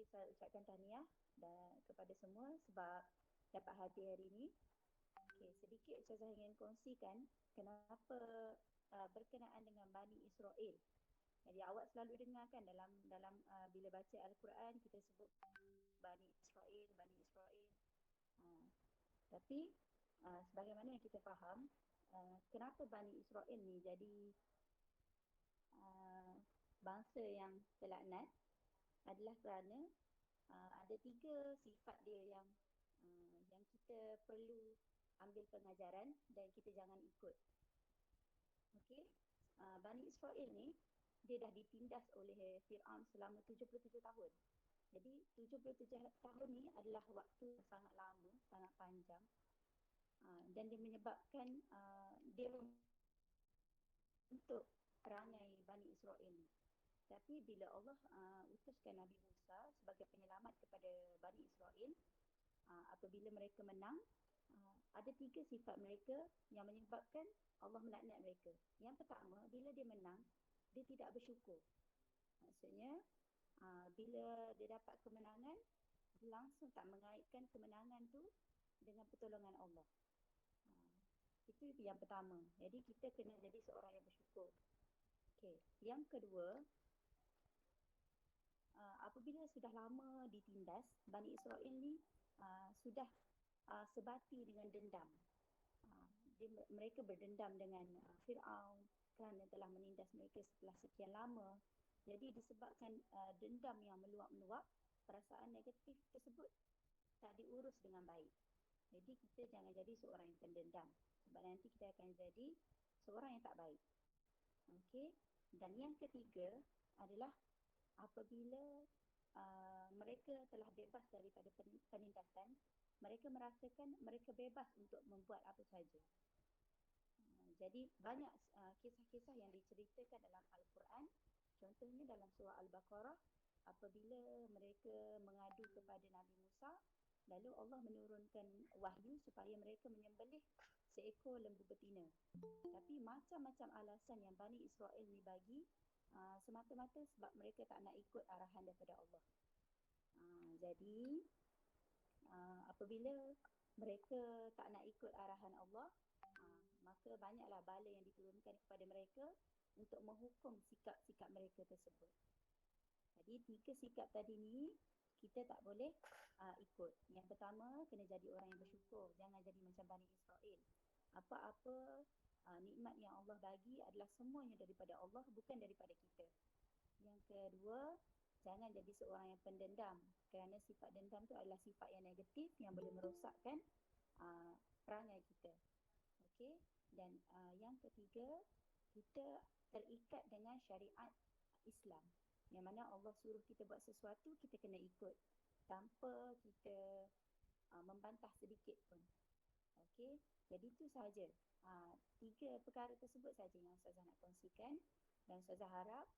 saya ucapkan tahniah dan kepada semua sebab dapat hadir hari ini. Okey, sedikit Ustazah ingin kongsikan kenapa berkenaan dengan Bani Israel. Jadi awak selalu dengar kan dalam bila baca Al-Quran kita sebut Bani Israel, Bani Israel. Tapi sebagaimana yang kita faham, kenapa Bani Israel ni jadi bangsa yang terlaknat adalah kerana ada 3 sifat dia yang kita perlu ambil pengajaran dan kita jangan ikut. Okey, Bani Israel ni dia dah ditindas oleh Fir'aun selama 77 tahun. Jadi 77 tahun ni adalah waktu yang sangat lama, sangat panjang. Dan dia menyebabkan dia untuk perangai Bani Israel ni. Tapi bila Allah utuskan Nabi Musa sebagai penyelamat kepada Bani Israel, apabila mereka menang, ada 3 sifat mereka yang menyebabkan Allah melaknat mereka. Yang pertama, bila dia menang, dia tidak bersyukur. Maksudnya, bila dia dapat kemenangan, dia langsung tak mengaitkan kemenangan tu dengan pertolongan Allah. Itu yang pertama. Jadi kita kena jadi seorang yang bersyukur. Okay. Yang kedua, apabila sudah lama ditindas, Bani Israel ni sudah sebati dengan dendam. Mereka berdendam dengan Fir'aun kerana telah menindas mereka setelah sekian lama. Jadi disebabkan dendam yang meluap-meluap, perasaan negatif tersebut tak diurus dengan baik. Jadi kita jangan jadi seorang yang pendendam sebab nanti kita akan jadi seorang yang tak baik. Okey. Dan yang ketiga adalah apabila mereka telah bebas daripada penindasan, mereka merasakan mereka bebas untuk membuat apa saja. Jadi banyak kisah-kisah yang diceritakan dalam Al-Quran. Contohnya dalam surah Al-Baqarah, apabila mereka mengadu kepada Nabi Musa, lalu Allah menurunkan wahyu supaya mereka menyembelih seekor lembu betina. Tapi macam-macam alasan yang Bani Israel ni bagi, semata-mata sebab mereka tak nak ikut arahan daripada Allah. Jadi apabila mereka tak nak ikut arahan Allah, maka banyaklah bala yang diturunkan kepada mereka untuk menghukum sikap-sikap mereka tersebut. Jadi 3 sikap tadi ni kita tak boleh ikut. Yang pertama, kena jadi orang yang bersyukur. Jangan jadi macam Bani Israel. Apa-apa nikmat yang Allah bagi adalah semuanya daripada Allah, bukan daripada kita. Yang kedua, jangan jadi seorang yang pendendam, kerana sifat dendam tu adalah sifat yang negatif yang boleh merosakkan perangai kita. Okey. Dan yang ketiga, kita terikat dengan syariat Islam. Yang mana Allah suruh kita buat sesuatu, kita kena ikut tanpa kita membantah sedikit pun. Okey. Jadi itu sahaja. 3 perkara tersebut saja yang Ustazah nak kongsikan. Dan Ustazah harap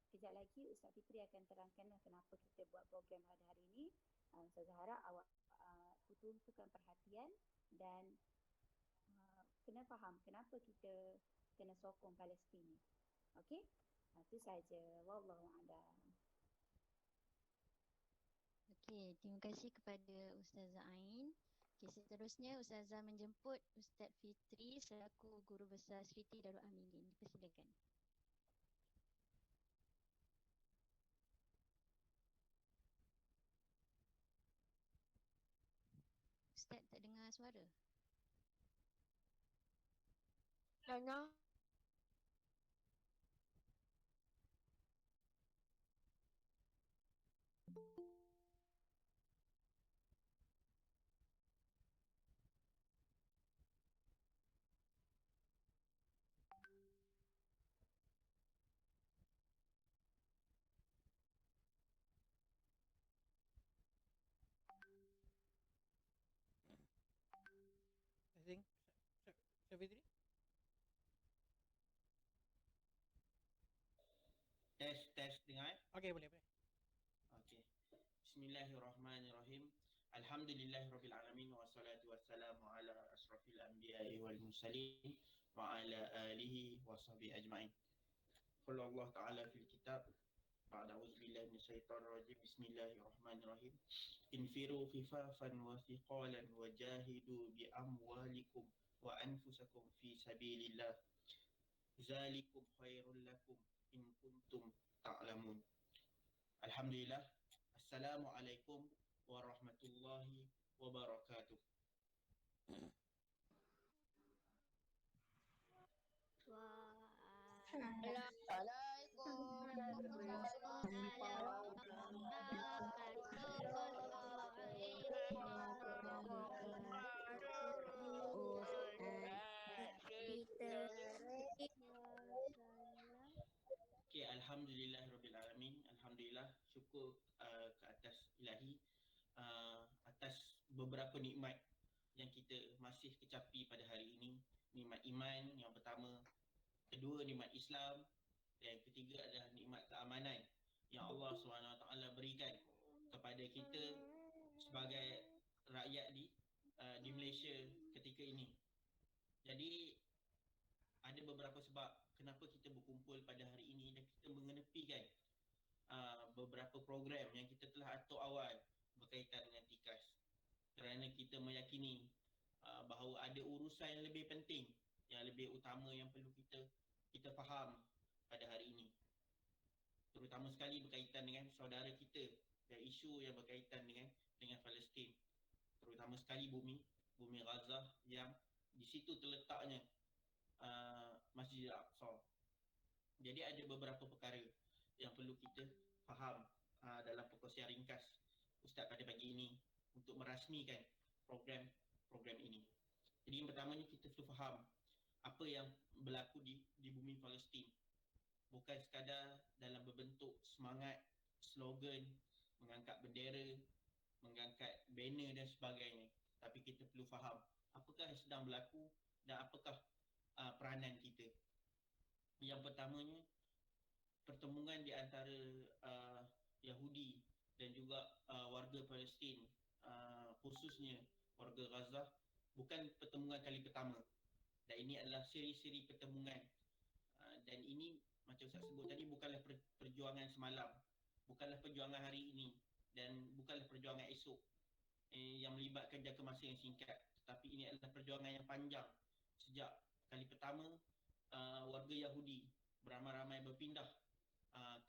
kejap lagi Ustaz Fitri akan terangkan kenapa kita buat program pada hari ini. Ustazah harap awak tunjukkan perhatian dan kena faham kenapa kita kena sokong Palestin ni. Okey? Itu saja. Wallahu a'lam. Okey, terima kasih kepada Ustazah Ain. Okey, seterusnya Ustazah menjemput Ustaz Fitri selaku Guru Besar Siti Darul Aminin. Dipersilakan. Ustaz tak dengar suara. Dengar. Testing. Ustaz Fitri. Tes dengar. Okey, boleh. Okey. Bismillahirrahmanirrahim. Alhamdulillahirabbil alamin wassalatu wassalamu ala asrafil anbiya'i wal mursalin wa ala alihi washabihi ajma'in. Qala Allah Ta'ala fil kitab ba'd. A'udzubillahi minasyaitonirrajim. Bismillahirrahmanirrahim. Infiru khifafan wa thiqalan wa jahidu bi amwalikum wa anfusakum fi sabilillah. Zalikum khairul lakum in kuntum ta'lamun. Alhamdulillah. Assalamualaikum warahmatullahi wabarakatuh. Okay, alhamdulillahirabbil-alamin. Alhamdulillah, syukur ke atas Ilahi atas beberapa nikmat yang kita masih kecapi pada hari ini. Nikmat iman yang pertama, kedua nikmat Islam, dan yang ketiga adalah nikmat keamanan yang Allah SWT berikan kepada kita sebagai rakyat di Malaysia ketika ini. Jadi ada beberapa sebab kenapa kita berkumpul pada hari ini dan kita mengenepikan beberapa program yang kita telah atur awal berkaitan dengan TIKAS, kerana kita meyakini bahawa ada urusan yang lebih penting, yang lebih utama yang perlu kita faham pada hari ini, terutama sekali berkaitan dengan saudara kita dan isu yang berkaitan dengan Palestin, terutama sekali bumi Gaza yang di situ terletaknya Masjid Al-Aqsa. Jadi ada beberapa perkara yang perlu kita faham dalam perkongsian ringkas Ustaz pada pagi ini untuk merasmikan program ini. Jadi yang pertamanya kita perlu faham apa yang berlaku di bumi Palestin. Bukan sekadar dalam berbentuk semangat, slogan, mengangkat bendera, mengangkat banner dan sebagainya. Tapi kita perlu faham apakah yang sedang berlaku dan apakah peranan kita. Yang pertamanya, pertemuan di antara Yahudi dan juga warga Palestin, khususnya warga Gaza, bukan pertemuan kali pertama. Dan ini adalah siri-siri pertemuan. Dan ini macam saya sebut tadi, bukanlah perjuangan semalam, bukanlah perjuangan hari ini, dan bukanlah perjuangan esok yang melibatkan jangka masa yang singkat. Tetapi ini adalah perjuangan yang panjang. Sejak kali pertama warga Yahudi beramai-ramai berpindah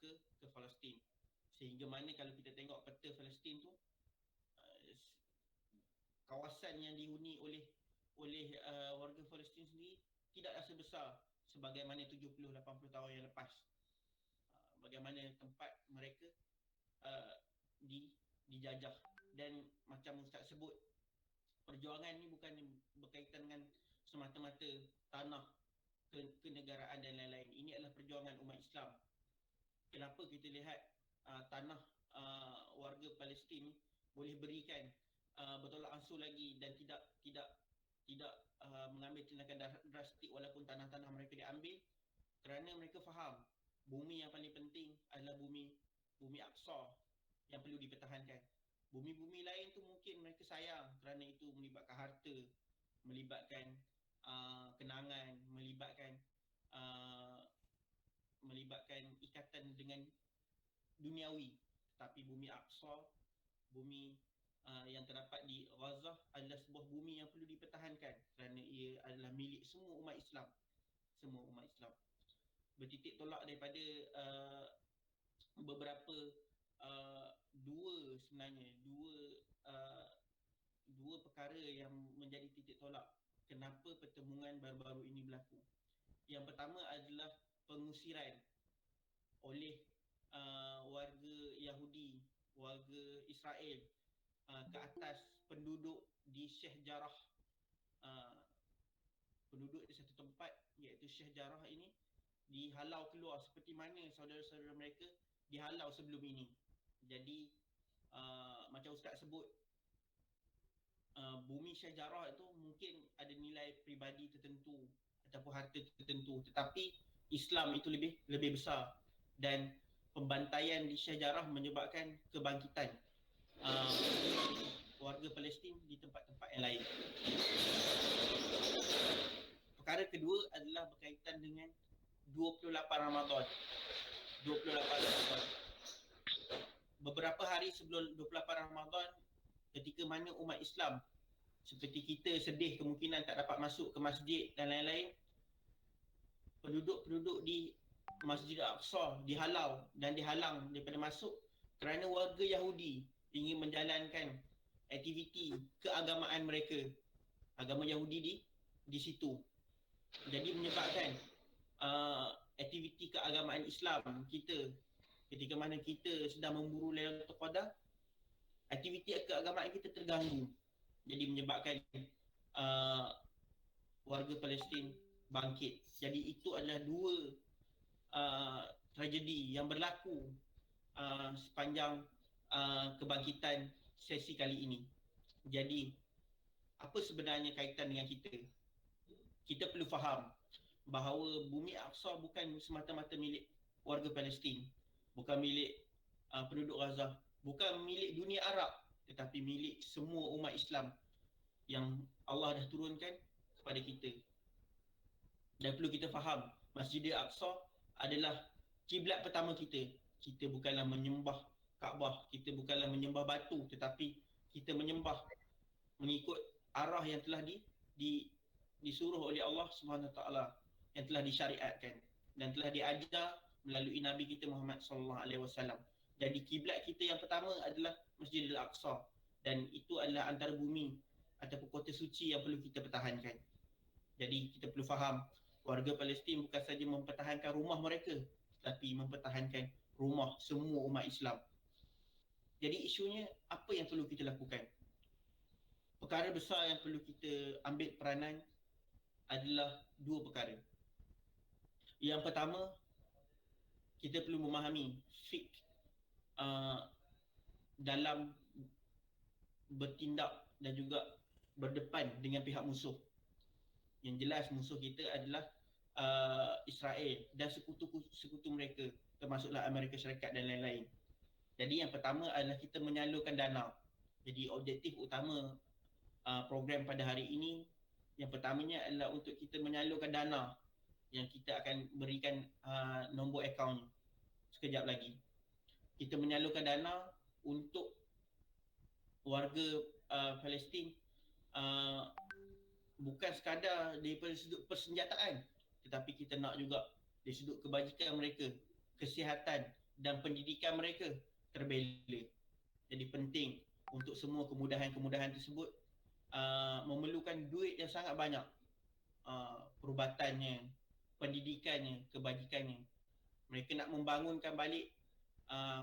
ke Palestin. Sehingga mana kalau kita tengok peta Palestin tu, kawasan yang dihuni oleh warga Palestin sendiri tidaklah sebesar sebagaimana 70-80 tahun yang lepas. Bagaimana tempat mereka dijajah. Dan macam Ustaz sebut, perjuangan ni bukan berkaitan dengan semata-mata tanah, kenegaraan dan lain-lain. Ini adalah perjuangan umat Islam. Kenapa kita lihat tanah warga Palestin boleh berikan bertolak ansur lagi dan tidak mengambil tindakan drastik walaupun tanah-tanah mereka diambil, kerana mereka faham bumi yang paling penting adalah bumi Aqsa yang perlu dipertahankan. Bumi-bumi lain tu mungkin mereka sayang kerana itu melibatkan harta, melibatkan kenangan, melibatkan ikatan dengan duniawi. Tapi bumi Aqsa, bumi yang terdapat di Gaza adalah sebuah bumi yang perlu dipertahankan kerana ia adalah milik semua umat Islam. Semua umat Islam. Bertitik tolak daripada beberapa dua perkara yang menjadi titik tolak kenapa pertemuan baru-baru ini berlaku. Yang pertama adalah pengusiran oleh warga Yahudi, warga Israel ke atas penduduk di Sheikh Jarrah. Penduduk di satu tempat iaitu Sheikh Jarrah ini dihalau keluar seperti mana saudara-saudara mereka dihalau sebelum ini. Jadi macam Ustaz sebut, bumi Sheikh Jarrah itu mungkin ada nilai peribadi tertentu ataupun harta tertentu, tetapi Islam itu lebih besar, dan pembantaian di Sheikh Jarrah menyebabkan kebangkitan warga Palestin di tempat-tempat yang lain. Perkara kedua adalah berkaitan dengan 28 Ramadan. 28 Ramadan. beberapa hari sebelum 28 Ramadan, ketika mana umat Islam seperti kita sedih kemungkinan tak dapat masuk ke masjid dan lain-lain, penduduk-penduduk di Masjid Al-Aqsa dihalau dan dihalang daripada masuk kerana warga Yahudi ingin menjalankan aktiviti keagamaan mereka, agama Yahudi di situ. Jadi menyebabkan aktiviti keagamaan Islam kita ketika mana kita sedang memburu Lailatul Qadar, aktiviti keagamaan kita terganggu. Jadi menyebabkan warga Palestin bangkit. Jadi itu adalah dua tragedi yang berlaku sepanjang kebangkitan sesi kali ini. Jadi apa sebenarnya kaitan dengan kita? Kita perlu faham bahawa bumi Aqsa bukan semata-mata milik warga Palestin, bukan milik penduduk Gaza, bukan milik dunia Arab, tetapi milik semua umat Islam yang Allah dah turunkan kepada kita. Dan perlu kita faham, Masjidil Aqsa adalah kiblat pertama kita. Kita bukanlah menyembah Kaabah, kita bukanlah menyembah batu, tetapi kita menyembah mengikut arah yang telah disuruh oleh Allah Subhanahu Wa Taala, yang telah disyariatkan dan telah diajar melalui Nabi kita Muhammad sallallahu alaihi wasallam. Jadi kiblat kita yang pertama adalah Masjidil Aqsa, dan itu adalah antara bumi ataupun kota suci yang perlu kita pertahankan. Jadi kita perlu faham, warga Palestin bukan saja mempertahankan rumah mereka, tetapi mempertahankan rumah semua umat Islam. Jadi isunya apa yang perlu kita lakukan? Perkara besar yang perlu kita ambil peranan adalah dua perkara. Yang pertama, kita perlu memahami fiqh dalam bertindak dan juga berdepan dengan pihak musuh. Yang jelas musuh kita adalah Israel dan sekutu mereka, termasuklah Amerika Syarikat dan lain-lain. Jadi yang pertama adalah kita menyalurkan dana. Jadi objektif utama program pada hari ini, yang pertamanya adalah untuk kita menyalurkan dana yang kita akan berikan nombor akaun sekejap lagi. Kita menyalurkan dana untuk warga Palestin, bukan sekadar daripada sudut persenjataan, tetapi kita nak juga dari sudut kebajikan mereka, kesihatan dan pendidikan mereka terbela. Jadi penting untuk semua kemudahan-kemudahan tersebut memerlukan duit yang sangat banyak. Perubatannya, pendidikannya, kebajikannya. Mereka nak membangunkan balik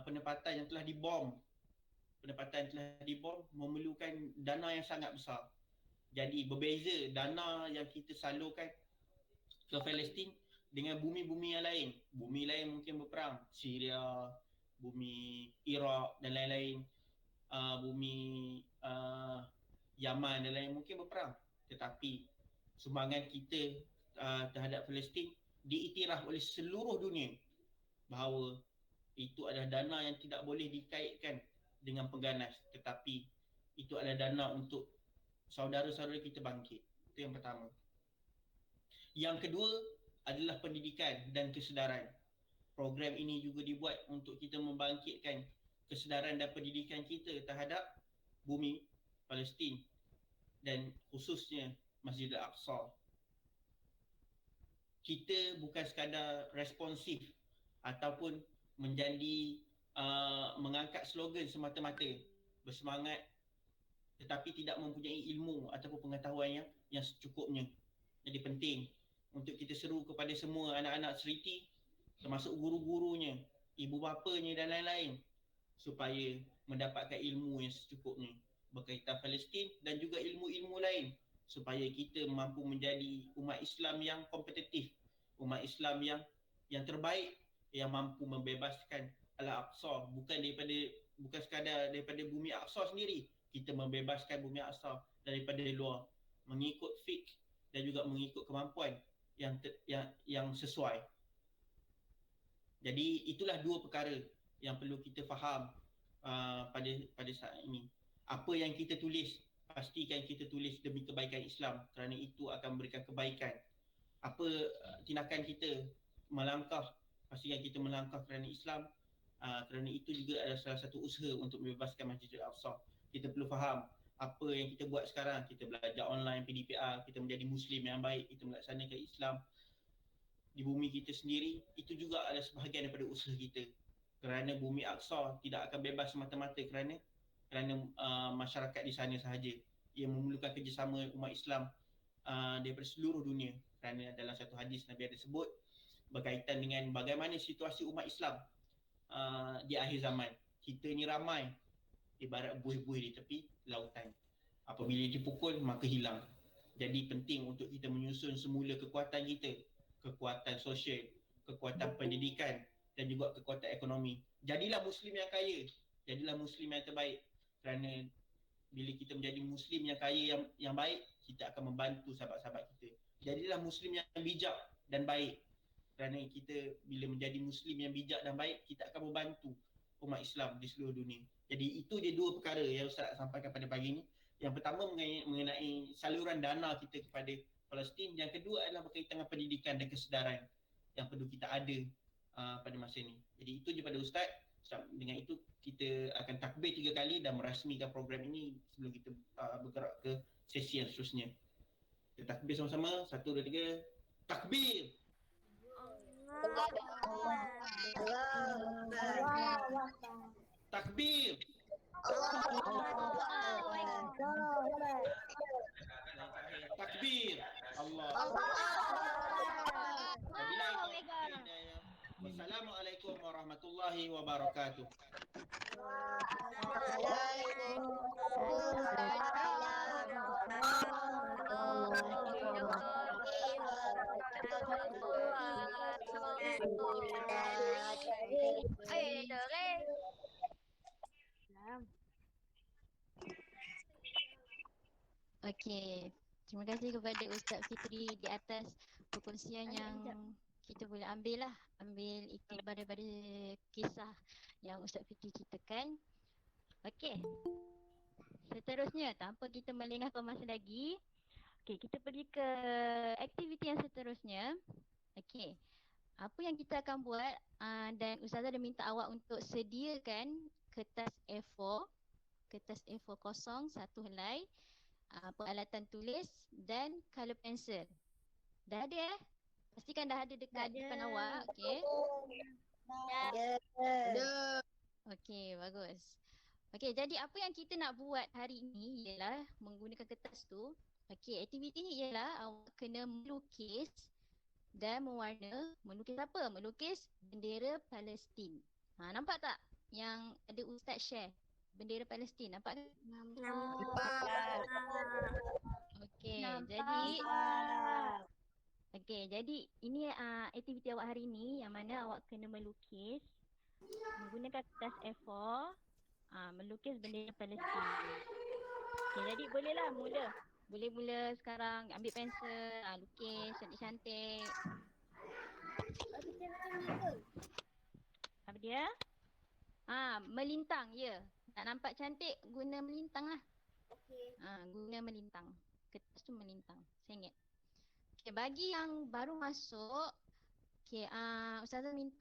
penempatan yang telah dibom. Penempatan yang telah dibom memerlukan dana yang sangat besar. Jadi berbeza dana yang kita salurkan ke Palestin dengan bumi-bumi yang lain. Bumi lain mungkin berperang, Syria, bumi Iraq dan lain-lain, bumi Yaman dan lain mungkin berperang. Tetapi sumbangan kita terhadap Palestin diiktiraf oleh seluruh dunia bahawa itu adalah dana yang tidak boleh dikaitkan dengan pengganas, tetapi itu adalah dana untuk saudara-saudara kita bangkit. Itu yang pertama. Yang kedua adalah pendidikan dan kesedaran. Program ini juga dibuat untuk kita membangkitkan kesedaran dan pendidikan kita terhadap bumi Palestin dan khususnya Masjid Al-Aqsa. Kita bukan sekadar responsif ataupun menjadi mengangkat slogan semata-mata, bersemangat tetapi tidak mempunyai ilmu ataupun pengetahuan yang secukupnya. Jadi penting untuk kita seru kepada semua anak-anak Seriti, termasuk guru-gurunya, ibu bapanya dan lain-lain, supaya mendapatkan ilmu yang secukupnya berkaitan Palestin dan juga ilmu-ilmu lain, supaya kita mampu menjadi umat Islam yang kompetitif, umat Islam yang terbaik, yang mampu membebaskan Al-Aqsa, bukan sekadar daripada bumi Aqsa sendiri, kita membebaskan bumi Aqsa daripada luar, mengikut fiqh dan juga mengikut kemampuan yang sesuai. Jadi itulah dua perkara yang perlu kita faham pada saat ini. Apa yang kita tulis, pastikan kita tulis demi kebaikan Islam, kerana itu akan memberikan kebaikan. Apa tindakan kita melangkah, pastikan kita melangkah kerana Islam, Kerana itu juga adalah salah satu usaha untuk membebaskan Masjidil Aqsa. Kita perlu faham apa yang kita buat sekarang. Kita belajar online, PDPR, kita menjadi Muslim yang baik, kita melaksanakan Islam di bumi kita sendiri, itu juga adalah sebahagian daripada usaha kita. Kerana bumi Aqsa tidak akan bebas semata-mata kerana masyarakat di sana sahaja. Ia memerlukan kerjasama umat Islam daripada seluruh dunia. Kerana dalam satu hadis Nabi ada sebut berkaitan dengan bagaimana situasi umat Islam di akhir zaman. Kita ni ramai ibarat buih-buih di tepi lautan. Apabila dipukul maka hilang. Jadi penting untuk kita menyusun semula kekuatan kita, kekuatan sosial, kekuatan pendidikan dan juga kekuatan ekonomi. Jadilah Muslim yang kaya, jadilah Muslim yang terbaik. Kerana bila kita menjadi Muslim yang kaya yang baik, kita akan membantu sahabat-sahabat kita. Jadilah Muslim yang bijak dan baik. Kerana kita bila menjadi Muslim yang bijak dan baik, kita akan membantu umat Islam di seluruh dunia. Jadi itu dia dua perkara yang Ustaz sampaikan pada pagi ini. Yang pertama mengenai saluran dana kita kepada Palestin. Yang kedua adalah berkaitan dengan pendidikan dan kesedaran yang perlu kita ada pada masa ini. Jadi itu je pada Ustaz. Dengan itu kita akan takbir 3 kali dan merasmikan program ini sebelum kita bergerak ke sesi yang seterusnya. Kita takbir sama-sama. 1, 2, 3. Takbir! Takbir! Takbir! Allah. Wassalamualaikum warahmatullahi wabarakatuh. Okey, terima kasih kepada Ustaz Fitri di atas perkongsian yang kita boleh ambil iktibar daripada kisah yang Ustaz Fitri ceritakan. Okey, seterusnya tanpa kita melengahkan masa lagi, kita pergi ke aktiviti yang seterusnya. Okey, apa yang kita akan buat dan Ustazah dah minta awak untuk sediakan kertas A4 kosong, 1 helai, peralatan tulis dan color pencil. Dah ada Pastikan dah ada dekat depan awak. Okey. Ada. Okey, bagus. Okey, jadi apa yang kita nak buat hari ini ialah menggunakan kertas tu. Okey, aktiviti ni ialah awak kena melukis dan mewarna. Melukis apa? Melukis bendera Palestin. Nampak tak yang ada Ustaz share? Bendera Palestin, nampak ke? Nampak. Okey, jadi ini aktiviti awak hari ini yang mana awak kena melukis menggunakan kertas A4, melukis bendera Palestin. Okey, jadi bolehlah mula. Boleh mula sekarang, ambil pensel, lukis cantik-cantik. Apa dia? Melintang, ya. Nak nampak cantik, guna melintang lah. Okey. Guna melintang. Kertas tu melintang. Saya ingat. Okay, bagi yang baru masuk, Ustazah minta